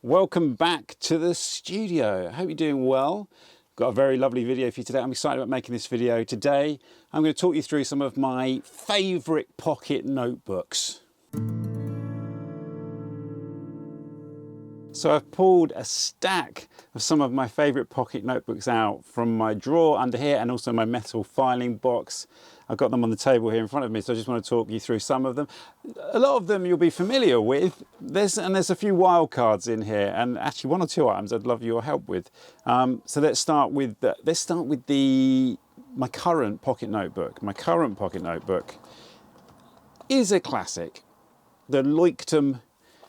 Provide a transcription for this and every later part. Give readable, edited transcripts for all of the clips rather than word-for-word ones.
Welcome back to the studio. I hope you're doing well. Got a very lovely video for you today. I'm excited about making this video. Today, I'm going to talk you through some of my favourite pocket notebooks. So I've pulled a stack of some of my favourite pocket notebooks out from my drawer under here and also my metal filing box. I've got them on the table here in front of me, so I just want to talk you through some of them. A lot of them you'll be familiar with. There's a few wild cards in here, and actually one or two items I'd love your help with. So let's start with my current pocket notebook. My current pocket notebook is a classic, the Leuchtturm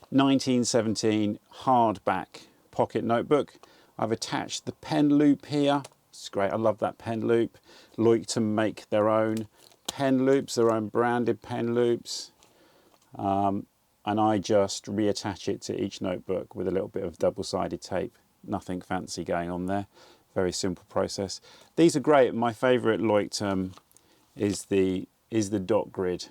1917 hardback pocket notebook. I've attached the pen loop here. It's great, I love that pen loop. Leuchtturm make their own pen loops, their own branded pen loops. And I just reattach it to each notebook with a little bit of double-sided tape. Nothing fancy going on there. Very simple process. These are great. My favourite Leuchtturm is the dot grid.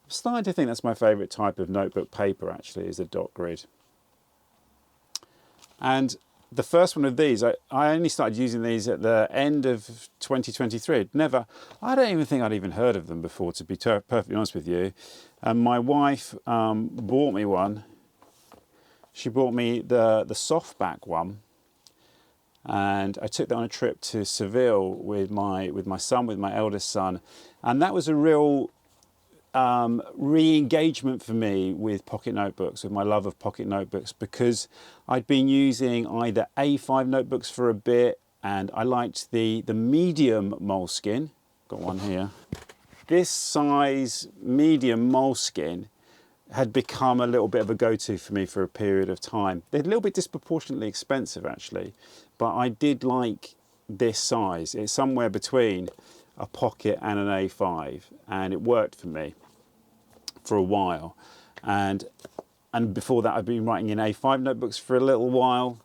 I'm starting to think that's my favourite type of notebook paper, actually, is a dot grid. And the first one of these, I only started using these at the end of 2023. I don't even think I'd even heard of them before, to be perfectly honest with you. And my wife bought me one. She bought me the softback one. And I took that on a trip to Seville with my son, with my eldest son. And that was a real re-engagement for me with pocket notebooks, with my love of pocket notebooks, because I'd been using either A5 notebooks for a bit, and I liked the medium Moleskine. Got one here. This size medium Moleskine had become a little bit of a go-to for me for a period of time. They're a little bit disproportionately expensive, actually, but I did like this size. It's somewhere between a pocket and an A5, and it worked for me for a while. And before that, I'd been writing in A5 notebooks for a little while.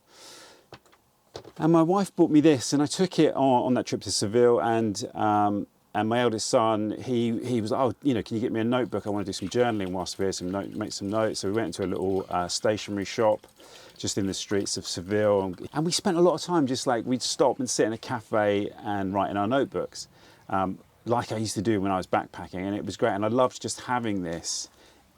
And my wife bought me this, and I took it on that trip to Seville. And my eldest son, he was like, oh, you know, can you get me a notebook? I want to do some journaling whilst we're here, make some notes. So we went into a little stationery shop just in the streets of Seville, and we spent a lot of time just like, we'd stop and sit in a cafe and write in our notebooks. Like I used to do when I was backpacking, and it was great. And I loved just having this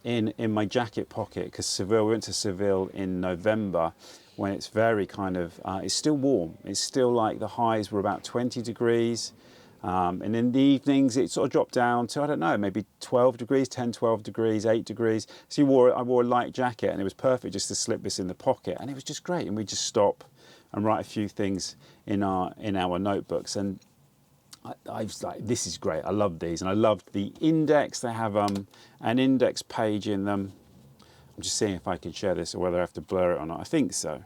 in my jacket pocket, because we went to Seville in November when it's very kind of, it's still warm. It's still like the highs were about 20 degrees. And in the evenings, it sort of dropped down to, I don't know, maybe 12 degrees, 10, 12 degrees, 8 degrees. So I wore a light jacket, and it was perfect just to slip this in the pocket. And it was just great. And we just stop and write a few things in our notebooks. And I was like, this is great. I love these, and I loved the index. They have an index page in them. I'm just seeing if I can share this or whether I have to blur it or not. I think so.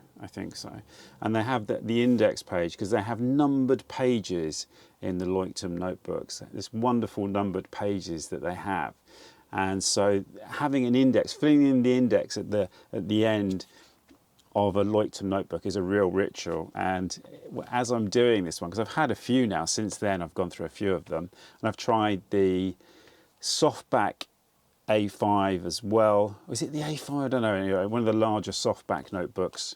And they have the index page, because they have numbered pages in the Leuchtturm notebooks. This wonderful numbered pages that they have. And so having an index, filling in the index at the end of a Leuchtturm notebook is a real ritual. And as I'm doing this one, because I've had a few now since then, I've gone through a few of them, and I've tried the softback A5 as well. Was it the A5? I don't know. Anyway, one of the larger softback notebooks.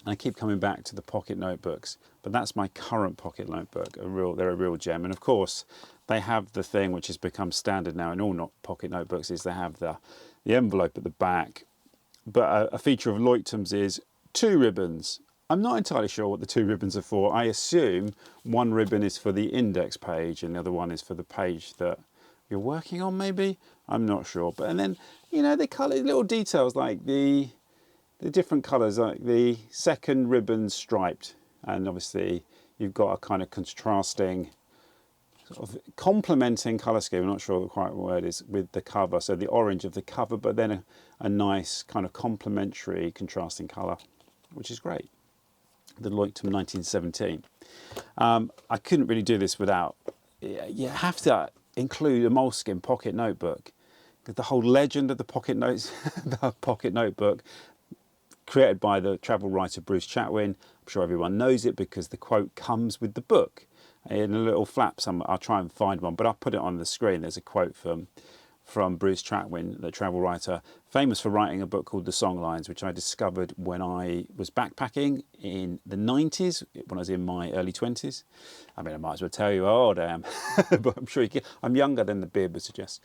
And I keep coming back to the pocket notebooks, but that's my current pocket notebook. They're a real gem. And of course, they have the thing which has become standard now in all pocket notebooks, is they have the envelope at the back. But a feature of Leuchtturm's is 2 ribbons. I'm not entirely sure what the 2 ribbons are for. I assume one ribbon is for the index page and the other one is for the page that you're working on, maybe? I'm not sure. And then, you know, they colour little details like the different colours, like the second ribbon striped. And obviously you've got a kind of contrasting, sort of complementing colour scheme, I'm not sure what the right word is, with the cover. So the orange of the cover, but then a nice kind of complementary contrasting colour, which is great. The Leuchtturm 1917. I couldn't really do this without, you have to include a Moleskine pocket notebook. The whole legend of the pocket notebook, created by the travel writer Bruce Chatwin. I'm sure everyone knows it because the quote comes with the book in a little flap somewhere. I'll try and find one, but I'll put it on the screen. There's a quote from from Bruce Chatwin, the travel writer, famous for writing a book called The Songlines, which I discovered when I was backpacking in the 90s, when I was in my early 20s. I mean, I might as well tell you how old I am, but I'm sure you can. I'm younger than the beard would suggest.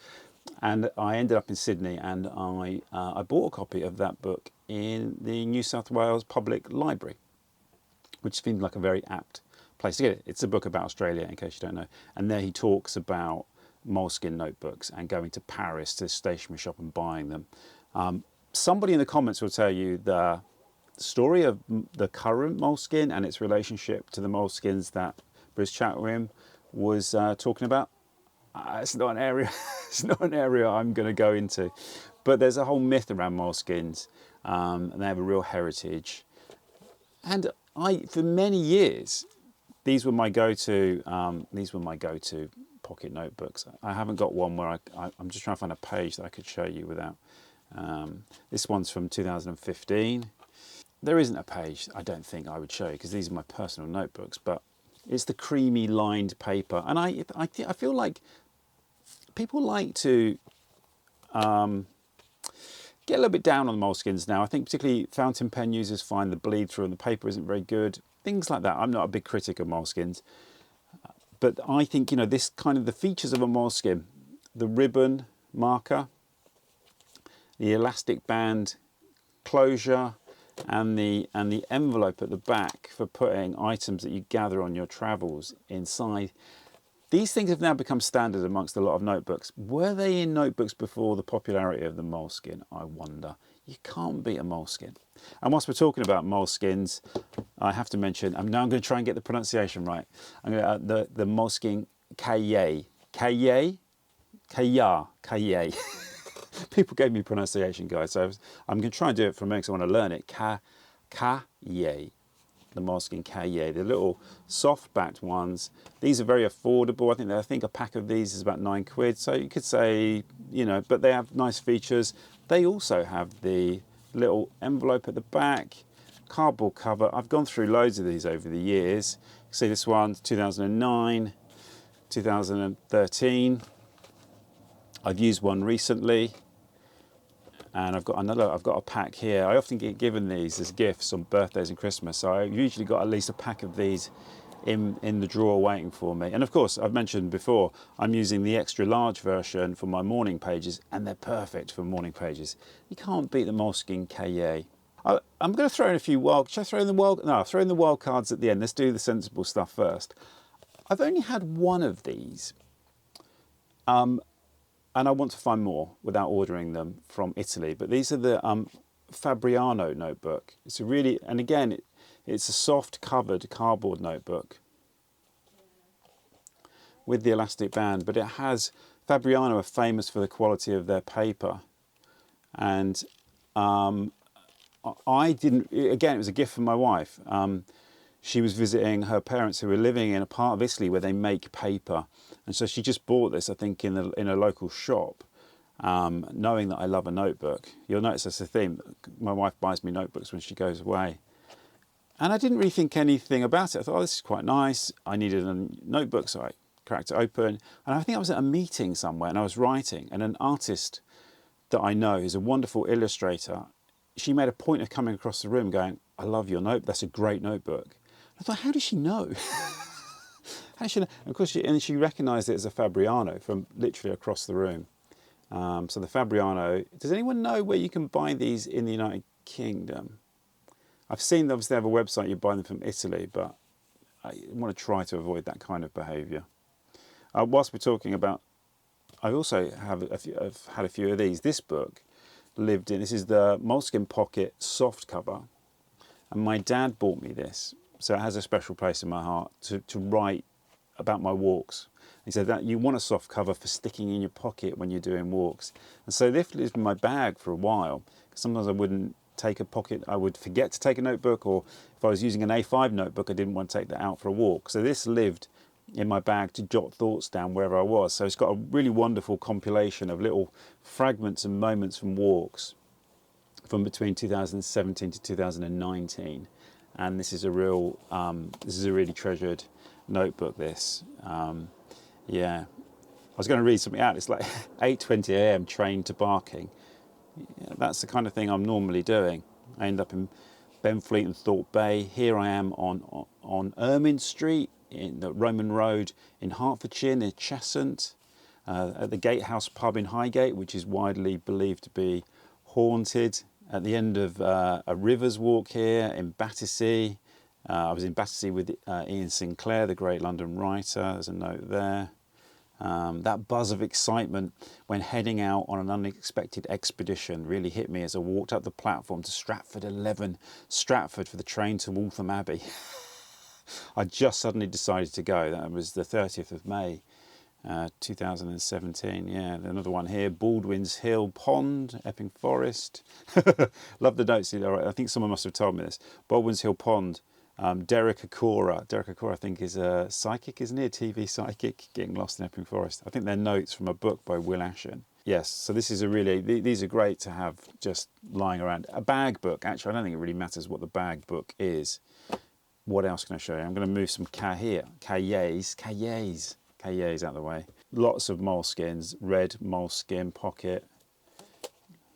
And I ended up in Sydney, and I bought a copy of that book in the New South Wales Public Library, which seemed like a very apt place to get it. It's a book about Australia, in case you don't know. And there he talks about Moleskine notebooks and going to Paris to the stationery shop and buying them. Somebody in the comments will tell you the story of the current Moleskine and its relationship to the Moleskines that Bruce Chatwin was talking about. It's not an area. It's not an area I'm going to go into, but there's a whole myth around Moleskines, and they have a real heritage. And for many years, these were my go-to. Pocket notebooks. I haven't got one where I'm just trying to find a page that I could show you without. This one's from 2015. There isn't a page I don't think I would show you because these are my personal notebooks, but it's the creamy lined paper, and I feel like people like to get a little bit down on the Moleskines now. I think particularly fountain pen users find the bleed through and the paper isn't very good. Things like that. I'm not a big critic of Moleskines. But I think, this kind of the features of a Moleskine, the ribbon marker, the elastic band closure, and the envelope at the back for putting items that you gather on your travels inside. These things have now become standard amongst a lot of notebooks. Were they in notebooks before the popularity of the Moleskine? I wonder. You can't beat a Moleskine. And whilst we're talking about Moleskines, I have to mention, I'm going to try and get the pronunciation right. I'm going to, the Moleskine Cahier. Cahier? Cahier. Cahier. People gave me pronunciation guides, so I'm going to try and do it for a minute because I want to learn it. Cahier. The Moleskine Cahier. The little soft-backed ones. These are very affordable. I think a pack of these is about £9. So you could say, but they have nice features. They also have the little envelope at the back, cardboard cover. I've gone through loads of these over the years. You see this one, 2009, 2013. I've used one recently, and I've got a pack here. I often get given these as gifts on birthdays and Christmas, so I've usually got at least a pack of these in the drawer waiting for me. And of course, I've mentioned before, I'm using the extra large version for my morning pages, and they're perfect for morning pages. You can't beat the Moleskine Cahier. I'm going to throw in a few should I throw in the wild? No, I'll throw in the wild cards at the end. Let's do the sensible stuff first. I've only had one of these, and I want to find more without ordering them from Italy. But these are the Fabriano notebook. It's a really, and again, it's a soft covered cardboard notebook with the elastic band, but it has, Fabriano are famous for the quality of their paper. And I didn't, again, it was a gift from my wife. She was visiting her parents who were living in a part of Italy where they make paper. And so she just bought this, I think, in a local shop, knowing that I love a notebook. You'll notice that's the theme. My wife buys me notebooks when she goes away. And I didn't really think anything about it. I thought, this is quite nice. I needed a notebook, so I cracked it open. And I think I was at a meeting somewhere and I was writing. And an artist that I know, who's a wonderful illustrator, she made a point of coming across the room going, I love your notebook. That's a great notebook. I thought, how does she know? How does she know? And of course, she recognised it as a Fabriano from literally across the room. So the Fabriano, does anyone know where you can buy these in the United Kingdom? I've seen, obviously, they have a website, you buy them from Italy, but I want to try to avoid that kind of behaviour. Whilst we're talking about, I also I've had a few of these. This book this is the Moleskine Pocket soft cover, and my dad bought me this, so it has a special place in my heart to write about my walks. He said that you want a soft cover for sticking in your pocket when you're doing walks. And so this lived in my bag for a while. Sometimes I wouldn't take a pocket, I would forget to take a notebook, or if I was using an A5 notebook, I didn't want to take that out for a walk. So this lived in my bag to jot thoughts down wherever I was. So it's got a really wonderful compilation of little fragments and moments from walks from between 2017 to 2019. And this is a really treasured notebook, this. Yeah. I was going to read something out. It's like 8:20 a.m. train to Barking. Yeah, that's the kind of thing I'm normally doing. I end up in Benfleet and Thorpe Bay. Here I am on Ermine Street in the Roman Road in Hertfordshire near Cheshunt, at the Gatehouse pub in Highgate, which is widely believed to be haunted. At the end of a Rivers Walk here in Battersea. I was in Battersea with Ian Sinclair, the great London writer. There's a note there. That buzz of excitement when heading out on an unexpected expedition really hit me as I walked up the platform to Stratford 11, Stratford, for the train to Waltham Abbey. I just suddenly decided to go. That was the 30th of May, 2017. Yeah, another one here, Baldwin's Hill Pond, Epping Forest. Love the notes. I think someone must have told me this. Baldwin's Hill Pond. Derek Acora. Derek Acora, I think, is a psychic, isn't he? A TV psychic, getting lost in Epping Forest. I think they're notes from a book by Will Ashen. Yes, so this is a really, these are great to have just lying around. A bag book, actually, I don't think it really matters what the bag book is. What else can I show you? I'm going to move some cahiers out of the way. Lots of moleskines, red moleskin pocket.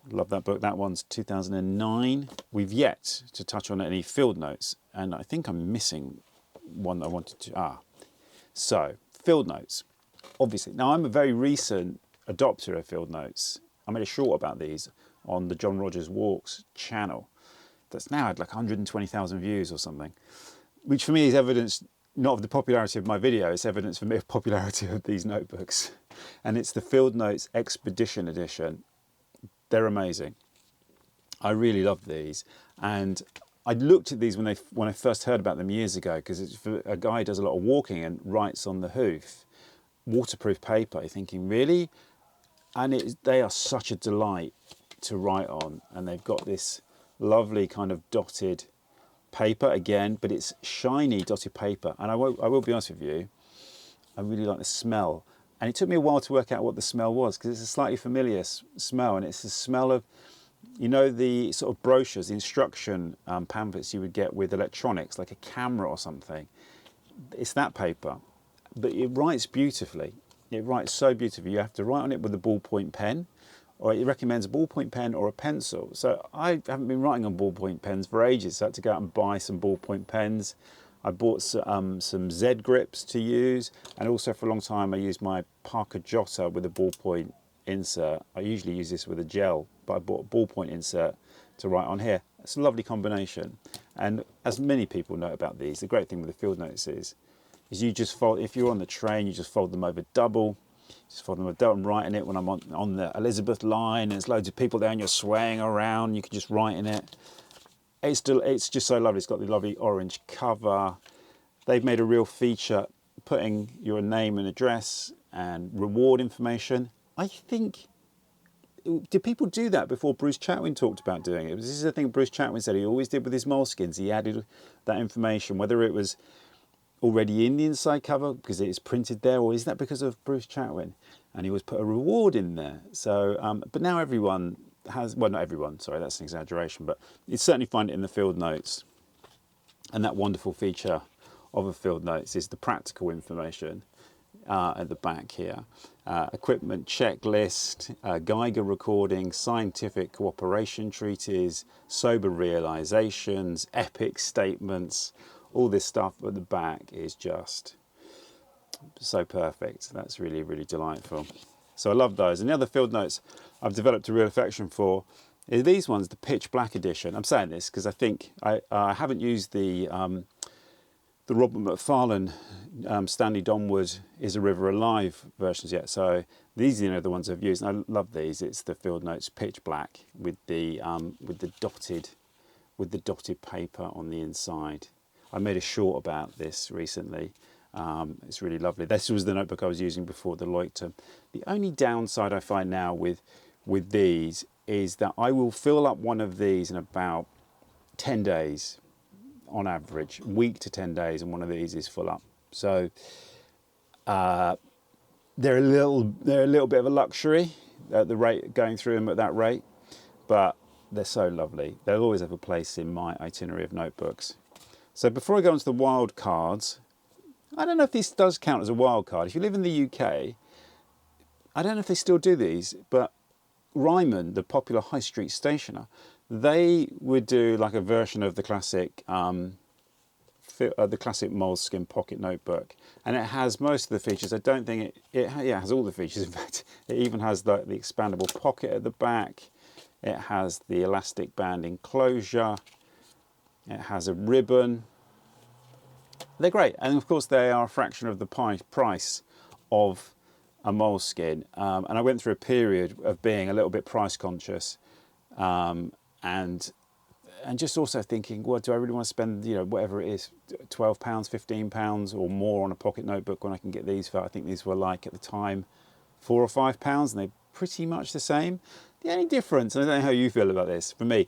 Love that book. That one's 2009. We've yet to touch on any field notes, and I think I'm missing one that I wanted to. So field notes. Obviously, now I'm a very recent adopter of field notes. I made a short about these on the John Rogers Walks channel. That's now had like 120,000 views or something, which for me is evidence not of the popularity of my video. It's evidence for me of popularity of these notebooks, and it's the Field Notes Expedition Edition. They're amazing. I really love these, and I looked at these when I first heard about them years ago, because it's for a guy who does a lot of walking and writes on the hoof, waterproof paper. You're thinking, really? And they are such a delight to write on, and they've got this lovely kind of dotted paper again, but it's shiny dotted paper. And I will be honest with you, I really like the smell. And it took me a while to work out what the smell was, because it's a slightly familiar smell, and it's the smell of, you know, the sort of brochures, the instruction pamphlets you would get with electronics, like a camera or something. It's that paper, but it writes beautifully. It writes so beautifully. You have to write on it with a ballpoint pen, or it recommends a ballpoint pen or a pencil. So I haven't been writing on ballpoint pens for ages, so I had to go out and buy some ballpoint pens. I bought some Z grips to use, and also for a long time I used my Parker Jotter with a ballpoint insert. I usually use this with a gel, but I bought a ballpoint insert to write on here. It's a lovely combination, and as many people know about these, the great thing with the field notes is you just fold, if you're on the train, you just fold them over double. Just fold them over double. I'm writing it when I'm on the Elizabeth line, and there's loads of people there and you're swaying around, you can just write in it. It's just so lovely. It's got the lovely orange cover. They've made a real feature putting your name and address and reward information. I think, did people do that before Bruce Chatwin talked about doing it? This is the thing Bruce Chatwin said he always did with his moleskins. He added that information, whether it was already in the inside cover because it is printed there, or is that because of Bruce Chatwin? And he always put a reward in there. So, but now everyone has, well, not everyone, sorry, that's an exaggeration, but you certainly find it in the field notes. And that wonderful feature of a field notes is the practical information at the back here. Equipment checklist, Geiger recording, scientific cooperation treaties, sober realizations, epic statements. All this stuff at the back is just so perfect. That's really, really delightful. So I love those. And the other field notes I've developed a real affection for is these ones, the pitch black edition. I'm saying this because I think I haven't used the Robert McFarlane Stanley Donwood Is a River Alive versions yet. So these are the ones I've used, and I love these. It's the field notes pitch black with the dotted paper on the inside. I made a short about this recently. It's really lovely. This was the notebook I was using before the Leuchtturm. The only downside I find now with these is that I will fill up one of these in about 10 days on average, week to 10 days, and one of these is full up. So they're a little bit of a luxury at the rate going through them at that rate, but they're so lovely. They'll always have a place in my itinerary of notebooks. So before I go on to the wild cards, I don't know if this does count as a wild card. If you live in the UK, I don't know if they still do these, but Ryman, the popular high street stationer, they would do like a version of the classic Moleskine pocket notebook, and it has most of the features. I don't think it has all the features. In fact, it even has the expandable pocket at the back. It has the elastic band enclosure. It has a ribbon. They're great, and of course they are a fraction of the price of a Moleskine. And I went through a period of being a little bit price conscious, and just also thinking, well, do I really want to spend, you know, whatever it is, £12, £15 or more on a pocket notebook when I can get these for, I think these were like at the time £4 or £5, and they're pretty much the same. The only difference, and I don't know how you feel about this, for me,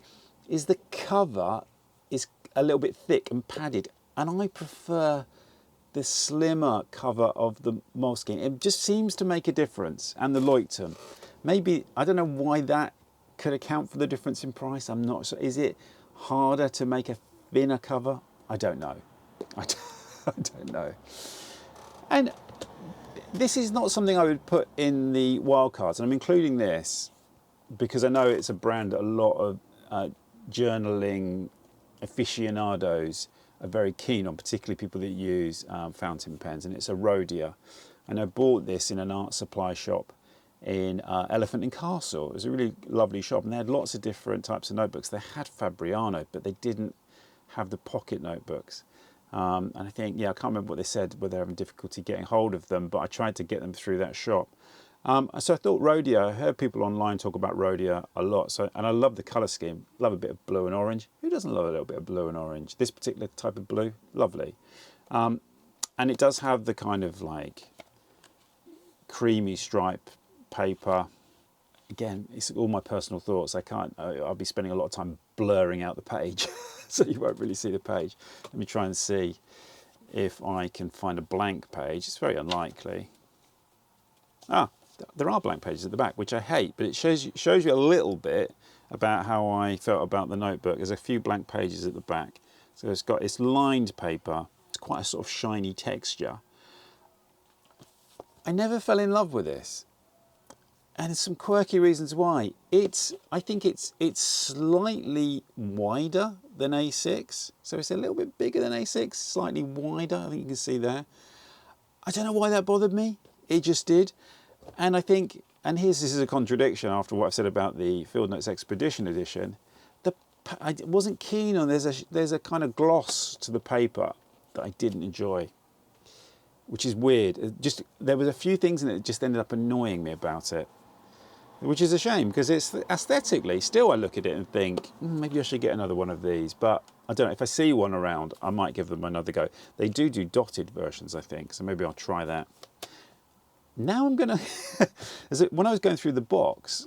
is the cover is a little bit thick and padded, and I prefer the slimmer cover of the Moleskine. It just seems to make a difference, and the Leuchtturm. Maybe, I don't know why that could account for the difference in price. I'm not sure. Is it harder to make a thinner cover? I don't know. I don't know. And this is not something I would put in the wildcards, and I'm including this because I know it's a brand a lot of journaling aficionados are very keen on, particularly people that use fountain pens, and it's a Rhodia. And I bought this in an art supply shop in Elephant and Castle. It was a really lovely shop, and they had lots of different types of notebooks. They had Fabriano, but they didn't have the pocket notebooks. And I think, yeah, I can't remember what they said, whether they're having difficulty getting hold of them, but I tried to get them through that shop. So I thought Rhodia, I heard people online talk about Rhodia a lot, and I love the colour scheme, love a bit of blue and orange. Who doesn't love a little bit of blue and orange? This particular type of blue, lovely. And it does have the kind of like creamy stripe paper. Again, it's all my personal thoughts. I'll be spending a lot of time blurring out the page, so you won't really see the page. Let me try and see if I can find a blank page. It's very unlikely. There are blank pages at the back, which I hate, but it shows you a little bit about how I felt about the notebook. There's a few blank pages at the back. So it's lined paper. It's quite a sort of shiny texture. I never fell in love with this. And there's some quirky reasons why. I think it's slightly wider than A6. So it's a little bit bigger than A6, slightly wider, I think you can see there. I don't know why that bothered me. It just did. And I think, and this is a contradiction after what I've said about the Field Notes Expedition edition. I wasn't keen on, there's a kind of gloss to the paper that I didn't enjoy, which is weird. There was a few things in it that just ended up annoying me about it, which is a shame, because it's aesthetically, still I look at it and think, maybe I should get another one of these, but I don't know, if I see one around, I might give them another go. They do dotted versions, I think, so maybe I'll try that. Now I'm going to, when I was going through the box,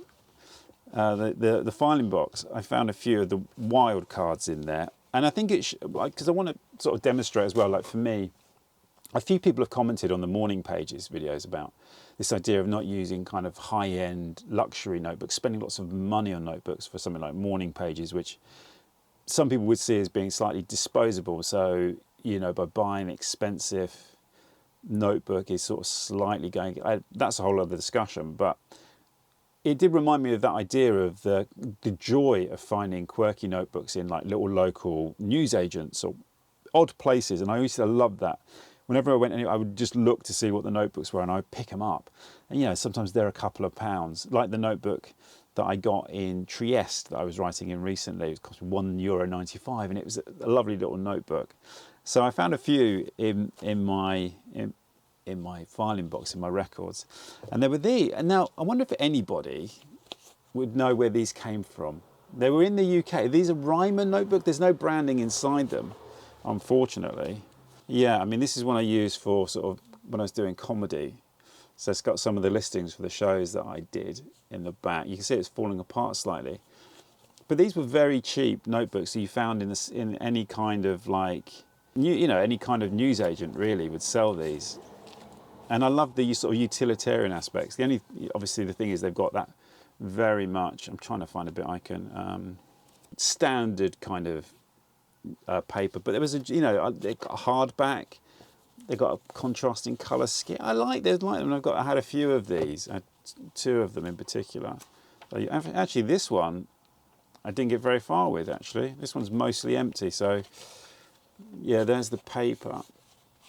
the filing box, I found a few of the wild cards in there. And I think because I want to sort of demonstrate as well, like for me, a few people have commented on the morning pages videos about this idea of not using kind of high-end luxury notebooks, spending lots of money on notebooks for something like morning pages, which some people would see as being slightly disposable. So, you know, by buying expensive notebook is sort of slightly going, that's a whole other discussion, but it did remind me of that idea of the joy of finding quirky notebooks in like little local newsagents or odd places. And I used to love that. Whenever I went anywhere, I would just look to see what the notebooks were, and I'd pick them up. And you know, sometimes they're a couple of pounds, like the notebook that I got in Trieste that I was writing in recently. It cost €1.95, and it was a lovely little notebook. So I found a few in my filing box, in my records, and there were these. And now I wonder if anybody would know where these came from. They were in the UK. These are Ryman notebook. There's no branding inside them, unfortunately. Yeah, I mean, this is one I used for sort of when I was doing comedy. So it's got some of the listings for the shows that I did in the back. You can see it's falling apart slightly. But these were very cheap notebooks that you found in any kind of like, any kind of newsagent really would sell these. And I love the sort of utilitarian aspects. Obviously the thing is they've got that very much, I'm trying to find a bit I can, standard kind of paper. But there was they've got a hardback, they've got a contrasting colour scheme. I like them. I had a few of these. two of them in particular. Actually, this one I didn't get very far with, actually. This one's mostly empty, so yeah, there's the paper.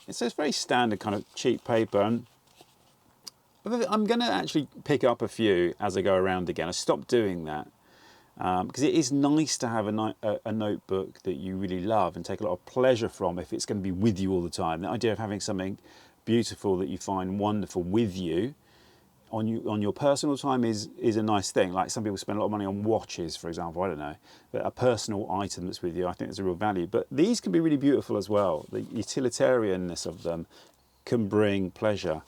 It's just very standard kind of cheap paper, and I'm going to actually pick up a few as I go around again. I stopped doing that because it is nice to have a notebook that you really love and take a lot of pleasure from if it's going to be with you all the time. The idea of having something beautiful that you find wonderful with you on your personal time is a nice thing. Like some people spend a lot of money on watches, for example, I don't know. But a personal item that's with you, I think there's a real value. But these can be really beautiful as well. The utilitarianness of them can bring pleasure.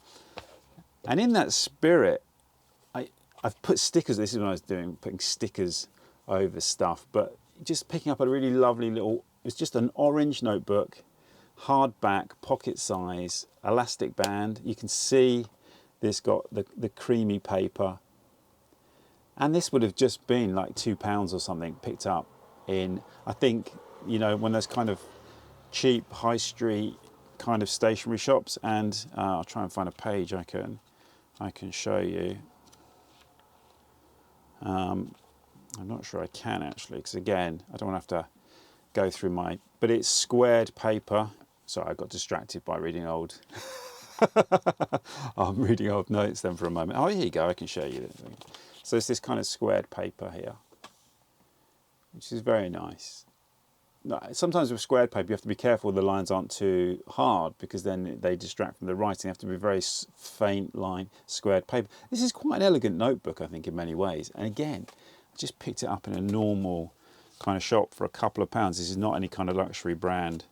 And in that spirit, I've put stickers, this is what I was doing, putting stickers over stuff, but just picking up a really lovely little, it's just an orange notebook, hardback, pocket size, elastic band. You can see this got the creamy paper. And this would have just been like £2 or something picked up in, I think, you know, one of those kind of cheap high street kind of stationery shops. And I'll try and find a page I can show you. I'm not sure I can actually, because again, I don't want to have to go through my, but it's squared paper. Sorry, I got distracted by reading old. I'm reading old notes then for a moment. Oh, here you go, I can show you. So it's this kind of squared paper here, which is very nice. Sometimes with squared paper, you have to be careful the lines aren't too hard because then they distract from the writing. You have to be very faint line, squared paper. This is quite an elegant notebook, I think, in many ways. And again, I just picked it up in a normal kind of shop for a couple of pounds. This is not any kind of luxury brand.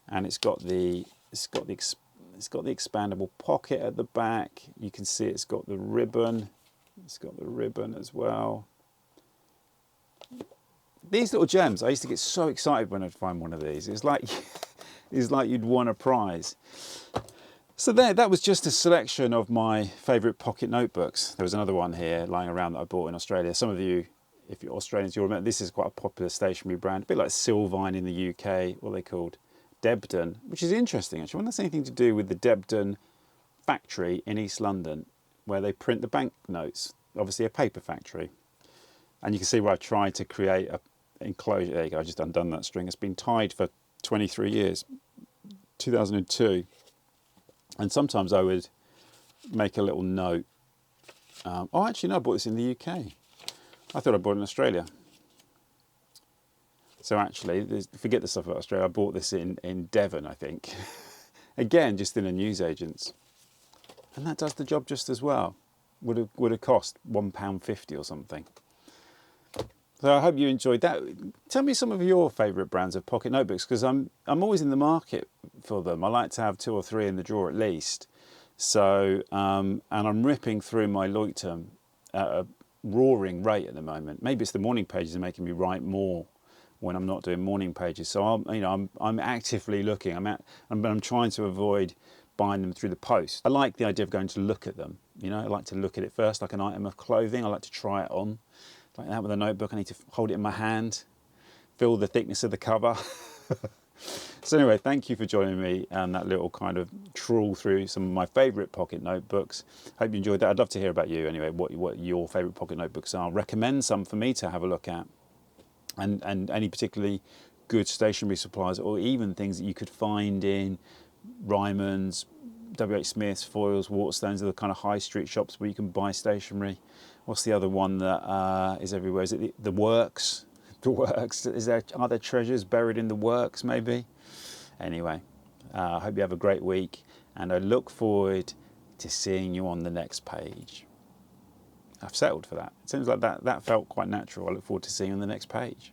And it's got the expandable pocket at the back. You can see it's got the ribbon. It's got the ribbon as well. These little gems, I used to get so excited when I'd find one of these. It's like you'd won a prize. So that was just a selection of my favourite pocket notebooks. There was another one here lying around that I bought in Australia. Some of you, if you're Australians, you'll remember this is quite a popular stationery brand, a bit like Sylvine in the UK, what are they called? Debden, which is interesting actually. I wonder if that's anything to do with the Debden factory in East London, where they print the banknotes, obviously a paper factory. And you can see where I tried to create a enclosure. There you go, I just undone that string. It's been tied for 23 years, 2002. And sometimes I would make a little note. Oh, actually, no, I bought this in the UK. I thought I bought it in Australia. So actually, forget the stuff about Australia. I bought this in Devon, I think. Again, just in a newsagent's. And that does the job just as well. Would have cost £1.50 or something. So I hope you enjoyed that. Tell me some of your favourite brands of pocket notebooks, because I'm always in the market for them. I like to have 2 or 3 in the drawer at least. So and I'm ripping through my Leuchtturm at a roaring rate at the moment. Maybe it's the morning pages are making me write more when I'm not doing morning pages. So I'm actively looking. I'm trying to avoid buying them through the post. I like the idea of going to look at them. You know, I like to look at it first, like an item of clothing. I like to try it on. Like that with a notebook, I need to hold it in my hand, feel the thickness of the cover. So anyway, thank you for joining me on that little kind of trawl through some of my favourite pocket notebooks. Hope you enjoyed that. I'd love to hear about you anyway, what your favourite pocket notebooks are. Recommend some for me to have a look at. And any particularly good stationery supplies, or even things that you could find in Ryman's, WH Smith's, Foyles, Waterstones, are the kind of high street shops where you can buy stationery. What's the other one that is everywhere? Is it the Works? The Works. Are there treasures buried in the Works? Maybe. Anyway, I hope you have a great week, and I look forward to seeing you on the next page. I've settled for that. It seems like that felt quite natural. I look forward to seeing you on the next page.